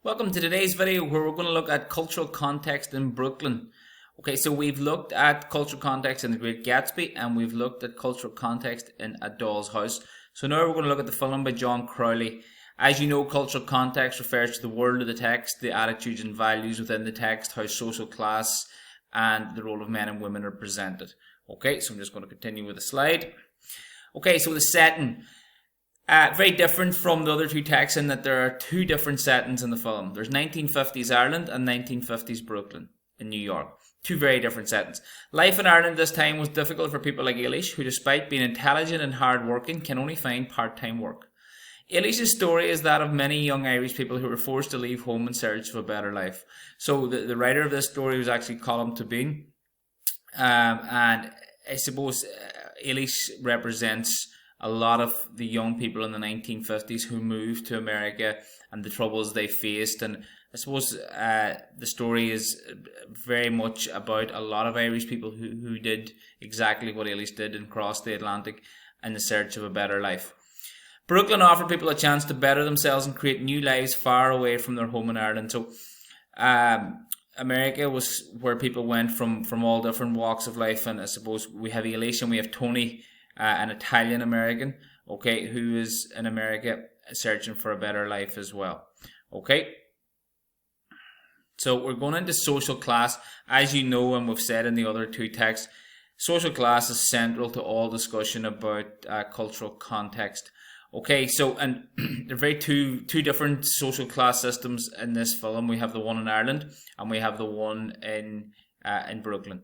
Welcome to today's video where we're going to look at cultural context in Brooklyn. Okay, so we've looked at cultural context in The Great Gatsby and we've looked at cultural context in A Doll's House. So now we're going to look at the film by John Crowley. As you know, cultural context refers to the world of the text, the attitudes and values within the text, how social class and the role of men and women are presented. Okay, so I'm just going to continue with the slide. Okay, so the setting. Very different from the other two texts in that there are two different settings in the film. There's 1950s Ireland and 1950s Brooklyn in New York. Two very different settings. Life in Ireland this time was difficult for people like Eilish, who despite being intelligent and hard-working can only find part-time work. Eilish's story is that of many young Irish people who were forced to leave home in search of a better life. So the writer of this story was actually Colm Tóibín. And I suppose Eilish represents a lot of the young people in the 1950s who moved to America and the troubles they faced. And I suppose the story is very much about a lot of Irish people who did exactly what Eilish did and crossed the Atlantic in the search of a better life. Brooklyn offered people a chance to better themselves and create new lives far away from their home in Ireland. So America was where people went from all different walks of life. And I suppose we have Eilish and we have Tony, an Italian American, okay, who is in America searching for a better life as well. Okay, so we're going into social class. As you know, and we've said in the other two texts, social class is central to all discussion about cultural context. Okay, so and there are very two different social class systems in this film. We have the one in Ireland and we have the one in Brooklyn.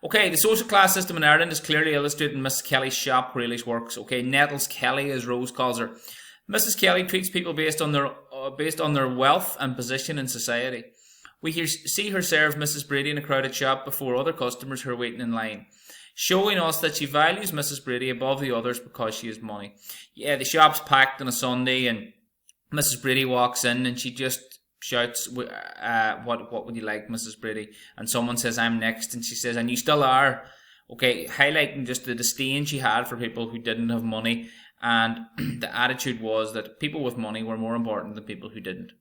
Okay, the social class system in Ireland is clearly illustrated in Mrs. Kelly's shop where Eilish works. Okay, Nettles Kelly, as Rose calls her. Mrs. Kelly treats people based on their wealth and position in society. We see her serve Mrs. Brady in a crowded shop before other customers who are waiting in line, showing us that she values Mrs. Brady above the others because she has money. Yeah, the shop's packed on a Sunday and Mrs. Brady walks in and she just shouts, what would you like, Mrs. Brady? And someone says, I'm next. And she says, and you still are. Okay, highlighting just the disdain she had for people who didn't have money. And the attitude was that people with money were more important than people who didn't.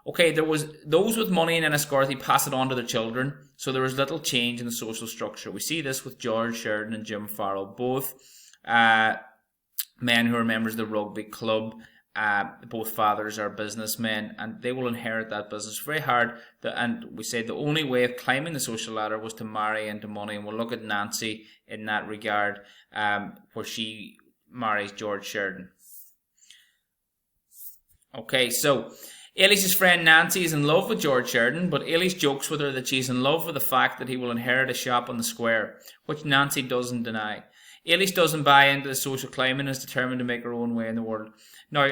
Okay, there was those with money in Enniscorthy pass it on to their children. So there was little change in the social structure. We see this with George Sheridan and Jim Farrell, both men who are members of the rugby club. Both fathers are businessmen and they will inherit that business. Very hard, and we say the only way of climbing the social ladder was to marry into money, and we'll look at Nancy in that regard, where she marries George Sheridan. Okay, so Eilish's friend Nancy is in love with George Sheridan, but Eilish jokes with her that she's in love with the fact that he will inherit a shop on the square, which Nancy doesn't deny. Eilish doesn't buy into the social climate and is determined to make her own way in the world. Now,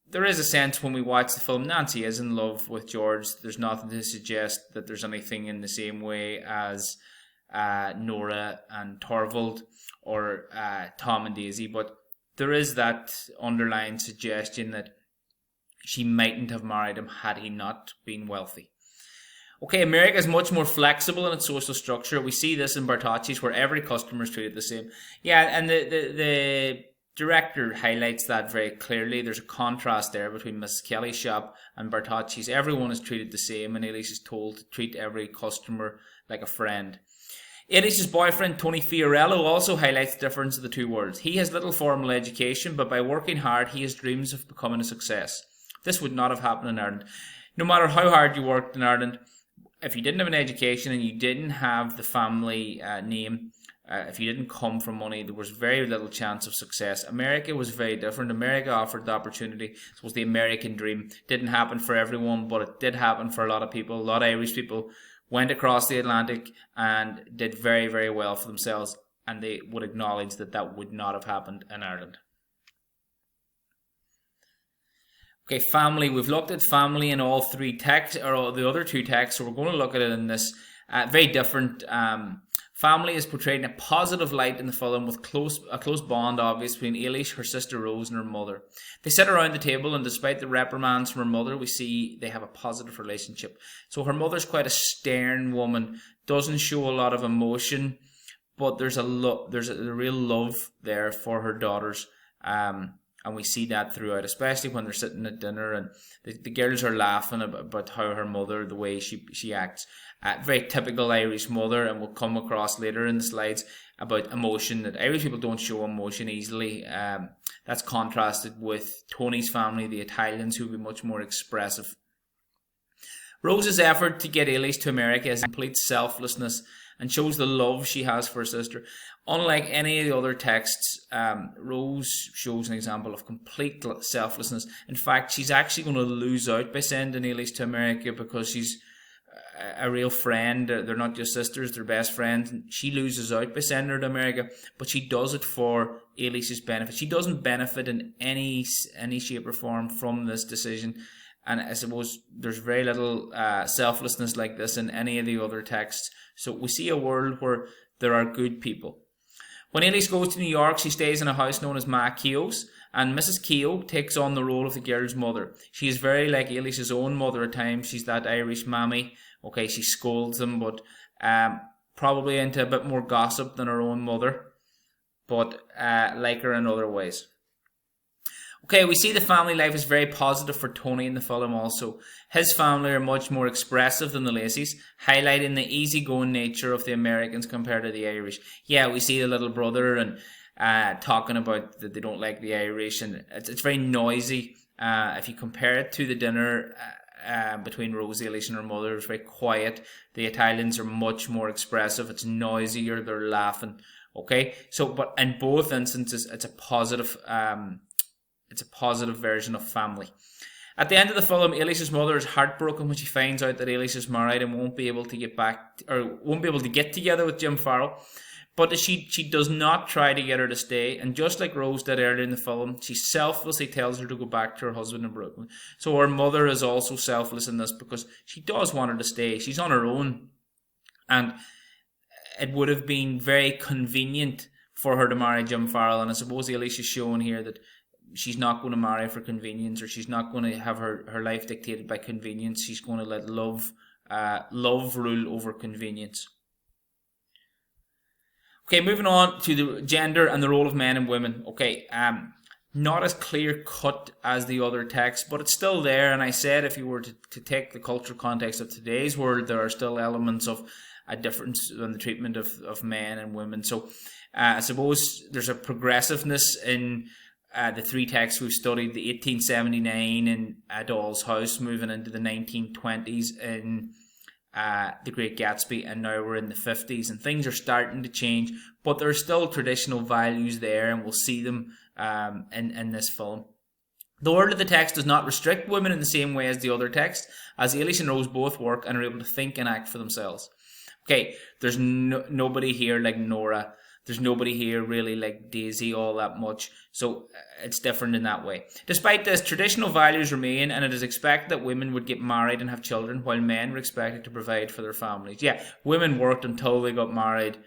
there is a sense when we watch the film, Nancy is in love with George. There's nothing to suggest that there's anything in the same way as Nora and Torvald or Tom and Daisy, but there is that underlying suggestion that she mightn't have married him had he not been wealthy. Okay, America is much more flexible in its social structure. We see this in Bartocci's where every customer is treated the same. Yeah, and the director highlights that very clearly. There's a contrast there between Mrs. Kelly's shop and Bartocci's. Everyone is treated the same and Eilish is told to treat every customer like a friend. Eilish's boyfriend Tony Fiorello also highlights the difference of the two worlds. He has little formal education, but by working hard he has dreams of becoming a success. This would not have happened in Ireland. No matter how hard you worked in Ireland, if you didn't have an education and you didn't have the family name, if you didn't come from money, there was very little chance of success. America was very different. America offered the opportunity. It was the American dream. Didn't happen for everyone, but it did happen for a lot of people. A lot of Irish people went across the Atlantic and did very, very well for themselves, and they would acknowledge that that would not have happened in Ireland. Okay, family. We've looked at family in all three texts, or the other two texts, so we're going to look at it in this very different. Family is portrayed in a positive light in the film with a close bond, obviously, between Eilish, her sister Rose, and her mother. They sit around the table, and despite the reprimands from her mother, we see they have a positive relationship. So her mother's quite a stern woman, doesn't show a lot of emotion, but there's a real love there for her daughters. And and we see that throughout, especially when they're sitting at dinner and the girls are laughing about how her mother, the way she acts. Very typical Irish mother, and we'll come across later in the slides about emotion, that Irish people don't show emotion easily. That's contrasted with Tony's family, the Italians, who will be much more expressive. Rose's effort to get Ailís to America is complete selflessness and shows the love she has for her sister. Unlike any of the other texts, Rose shows an example of complete selflessness. In fact, she's actually going to lose out by sending Ailís to America because she's a real friend. They're not just sisters, they're best friends. She loses out by sending her to America, but she does it for Ailís's benefit. She doesn't benefit in any shape or form from this decision. And I suppose there's very little selflessness like this in any of the other texts. So we see a world where there are good people. When Ailís goes to New York, she stays in a house known as Ma Keogh's, and Mrs. Keogh takes on the role of the girl's mother. She is very like Ailís's own mother at times. She's that Irish mammy. Okay, she scolds them, but probably into a bit more gossip than her own mother, but like her in other ways. Okay, we see the family life is very positive for Tony in the film also. His family are much more expressive than the Lacys, highlighting the easygoing nature of the Americans compared to the Irish. Yeah, we see the little brother and talking about that they don't like the Irish, and it's very noisy. If you compare it to the dinner between Rose, Ailís and her mother, it's very quiet. The Italians are much more expressive. It's noisier. They're laughing. Okay, so but in both instances, it's a positive version of family. At the end of the film, Ailís's mother is heartbroken when she finds out that Ailís is married and won't be able to get together with Jim Farrell. But she does not try to get her to stay, and just like Rose did earlier in the film, she selflessly tells her to go back to her husband in Brooklyn. So her mother is also selfless in this because she does want her to stay. She's on her own, and it would have been very convenient for her to marry Jim Farrell, and I suppose Ailís is showing here that she's not going to marry for convenience, or she's not going to have her life dictated by convenience. She's going to let love rule over convenience. Okay, moving on to the gender and the role of men and women. Okay, not as clear cut as the other texts, but it's still there. And I said if you were to take the cultural context of today's world, there are still elements of a difference in the treatment of men and women. So I suppose there's a progressiveness in the three texts we've studied: the 1879 in A Doll's House, moving into the 1920s in The Great Gatsby, and now we're in the 50s, and things are starting to change, but there are still traditional values there, and we'll see them in this film. The word of the text does not restrict women in the same way as the other text, as Ailís and Rose both work and are able to think and act for themselves. Okay, there's nobody here like Nora. There's nobody here really like Daisy all that much, so it's different in that way. Despite this, traditional values remain, and it is expected that women would get married and have children, while men were expected to provide for their families. Yeah, women worked until they got married,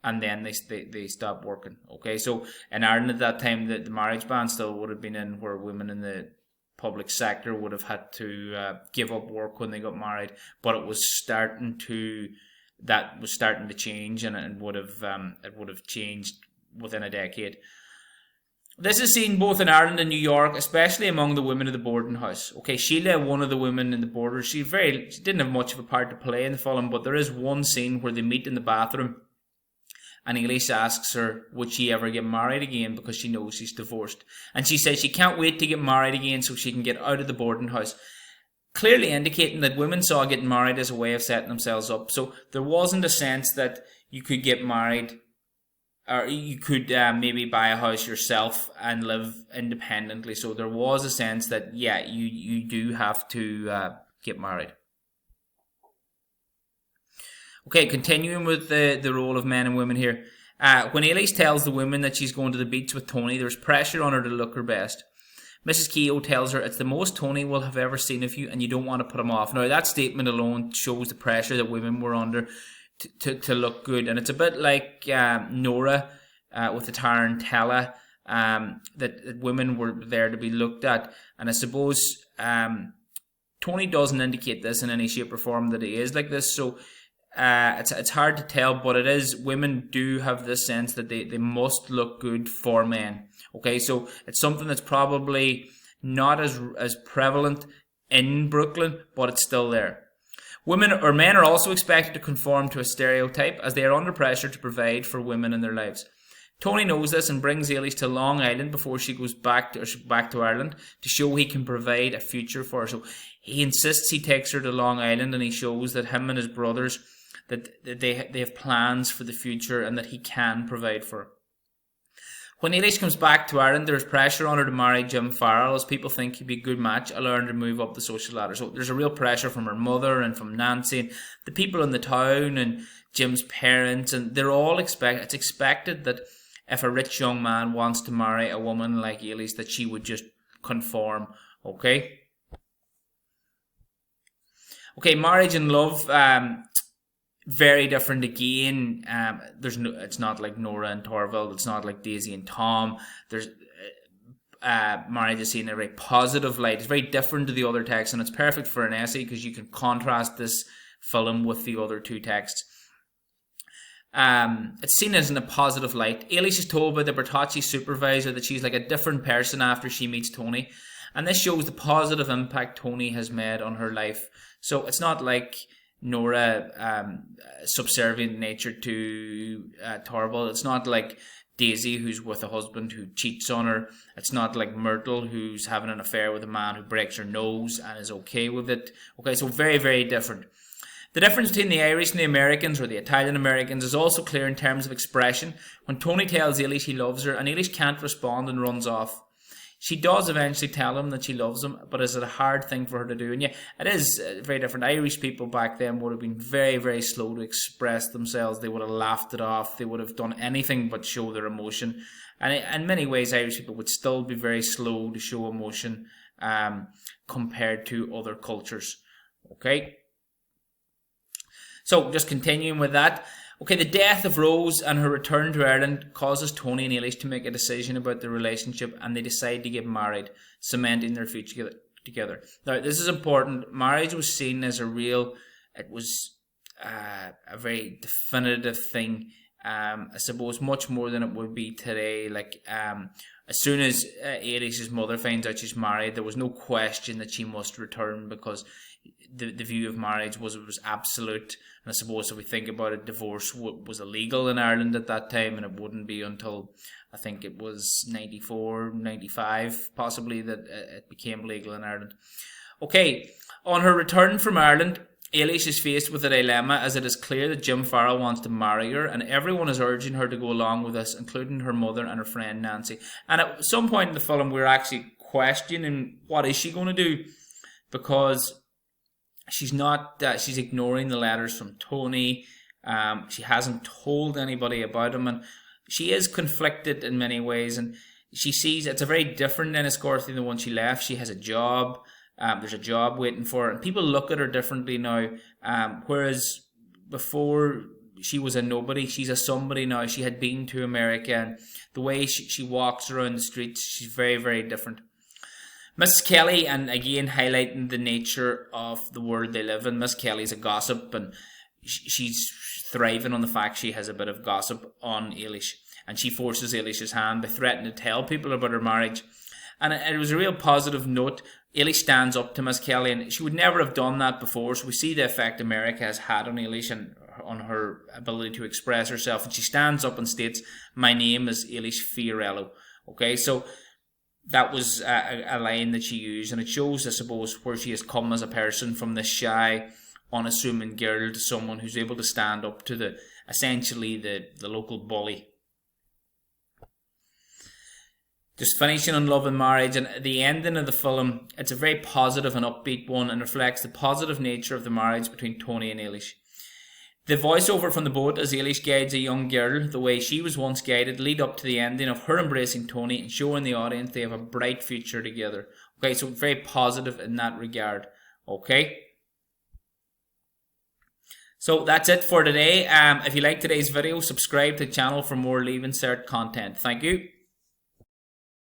and then they stopped working. Okay, so in Ireland at that time, the marriage ban still would have been in, where women in the public sector would have had to give up work when they got married, but it was starting to change, and it would have changed within a decade. This is seen both in Ireland and New York, especially among the women of the boarding house. Okay, Sheila, one of the women in the boarders, she didn't have much of a part to play in the film, but there is one scene where they meet in the bathroom, and Ailís asks her, would she ever get married again, because she knows she's divorced. And she says she can't wait to get married again so she can get out of the boarding house, clearly indicating that women saw getting married as a way of setting themselves up. So there wasn't a sense that you could get married, or you could maybe buy a house yourself and live independently. So there was a sense that, yeah, you do have to get married. Okay, continuing with the role of men and women here. When Ailís tells the women that she's going to the beach with Tony, there's pressure on her to look her best. Mrs. Keogh tells her it's the most Tony will have ever seen of you, and you don't want to put him off. Now, that statement alone shows the pressure that women were under to look good. And it's a bit like Nora with the Tarantella, that women were there to be looked at. And I suppose Tony doesn't indicate this in any shape or form that he is like this. So it's hard to tell, but it is, women do have this sense that they must look good for men. Okay, so it's something that's probably not as prevalent in Brooklyn, but it's still there. Women or men are also expected to conform to a stereotype as they are under pressure to provide for women in their lives. Tony knows this and brings Eilish to Long Island before she goes back to Ireland to show he can provide a future for her. So he insists he takes her to Long Island, and he shows that him and his brothers, that they have plans for the future and that he can provide for her. When Eilish comes back to Ireland, there's pressure on her to marry Jim Farrell, as people think he'd be a good match, allowing her to move up the social ladder. So there's a real pressure from her mother and from Nancy and the people in the town and Jim's parents, and they're all it's expected that if a rich young man wants to marry a woman like Eilish, that she would just conform. Okay, marriage and love, very different again. It's not like Nora and Torvald. It's not like Daisy and Tom. There's marriage is seen in a very positive light. It's very different to the other texts, and it's perfect for an essay because you can contrast this film with the other two texts. It's seen as in a positive light. Eilish is told by the Bertocci supervisor that she's like a different person after she meets Tony, and this shows the positive impact Tony has made on her life. So it's not like Nora subservient nature to Torvald. It's not like Daisy, who's with a husband who cheats on her. It's not like Myrtle, who's having an affair with a man who breaks her nose and is okay with it. Okay, so very, very different. The difference between the Irish and the Americans, or the Italian Americans, is also clear in terms of expression. When Tony tells Eilish he loves her, and Eilish can't respond and runs off. She does eventually tell him that she loves him, but is it a hard thing for her to do? And yeah, it is very different. Irish people back then would have been very, very slow to express themselves. They would have laughed it off. They would have done anything but show their emotion. And in many ways, Irish people would still be very slow to show emotion compared to other cultures. Okay? So, just continuing with that. Okay, the death of Rose and her return to Ireland causes Tony and Eilish to make a decision about their relationship, and they decide to get married, cementing their future together. Now, this is important. Marriage was seen as it was a very definitive thing. I suppose much more than it would be today. Like, as soon as Eilish's mother finds out she's married, there was no question that she must return, because the view of marriage was absolute. And I suppose if we think about it, divorce was illegal in Ireland at that time, and it wouldn't be until I think it was 94, 95 possibly that it became legal in Ireland. Okay, on her return from Ireland, Eilish is faced with a dilemma, as it is clear that Jim Farrell wants to marry her, and everyone is urging her to go along with this, including her mother and her friend Nancy. And at some point in the film, we're actually questioning what is she going to do, because she's not. She's ignoring the letters from Tony. She hasn't told anybody about him, and she is conflicted in many ways. And she sees it's a very different Enniscorthy than the one she left. She has a job. There's a job waiting for her, and people look at her differently now. Whereas before she was a nobody, she's a somebody now. She had been to America, and the way she walks around the streets, she's very, very different. Miss Kelly, and again highlighting the nature of the world they live in, Miss Kelly's a gossip, and she's thriving on the fact she has a bit of gossip on Eilish, and she forces Eilish's hand by threatening to tell people about her marriage. And it was a real positive note. Eilish stands up to Miss Kelly, and she would never have done that before, so we see the effect America has had on Eilish and on her ability to express herself, and she stands up and states, "My name is Eilish Fiorello." Okay, so that was a line that she used, and it shows, I suppose, where she has come as a person, from this shy, unassuming girl to someone who's able to stand up to essentially the local bully. Just finishing on love and marriage, and the ending of the film, it's a very positive and upbeat one, and reflects the positive nature of the marriage between Tony and Eilish. The voiceover from the boat as Eilish guides a young girl the way she was once guided lead up to the ending of her embracing Tony and showing the audience they have a bright future together. Okay, so very positive in that regard. Okay. So that's it for today. If you like today's video, subscribe to the channel for more Leaving Cert content. Thank you.